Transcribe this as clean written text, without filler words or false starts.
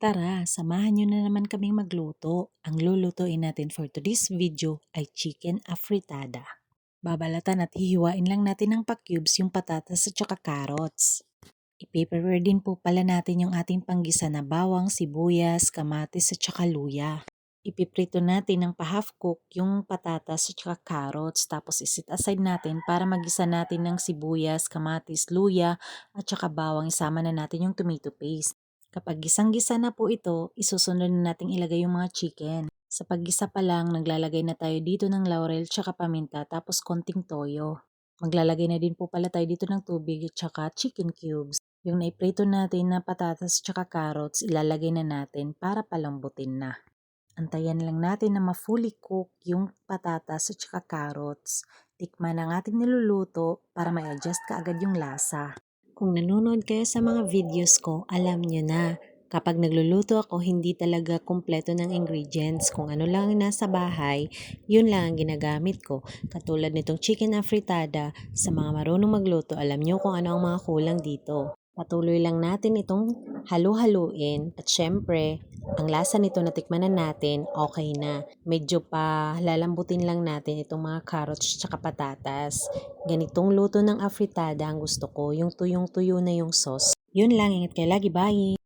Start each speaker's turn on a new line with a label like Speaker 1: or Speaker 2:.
Speaker 1: Tara, samahan nyo na naman kaming magluto. Ang lulutuin natin for today's video ay chicken afritada. Babalatan at hihiwain lang natin ng pa-cubes yung patatas at saka carrots. I-prepare din po pala natin yung ating panggisa na bawang, sibuyas, kamatis at saka luya. Ipiprito natin ng pa-half cook yung patatas at saka carrots. Tapos isit aside natin para magisa natin ng sibuyas, kamatis, luya at saka bawang. Isama na natin yung tomato paste. Kapag gisang-gisa na po ito, isusunod na nating ilagay yung mga chicken. Sa paggisa pa lang, naglalagay na tayo dito ng laurel tsaka paminta tapos konting toyo. Maglalagay na din po pala tayo dito ng tubig at saka chicken cubes. Yung naiprito natin na patatas tsaka carrots, ilalagay na natin para palambutin na. Antayan lang natin na ma-fully cook yung patatas at saka carrots. Tikman ang ating niluluto para may adjust ka agad yung lasa. Kung nanonood kayo sa mga videos ko, alam nyo na, kapag nagluluto ako, hindi talaga kumpleto ng ingredients. Kung ano lang nasa bahay, yun lang ang ginagamit ko. Katulad nitong chicken afritada, sa mga marunong magluto, alam nyo kung ano ang mga kulang dito. Patuloy lang natin itong halu-haluin at syempre, ang lasa nito natikman na natin, okay na. Medyo pa lalambutin lang natin itong mga carrots at patatas. Ganitong luto ng afritada ang gusto ko, yung tuyong-tuyo na yung sauce. Yun lang, ingat kayo lagi, bye!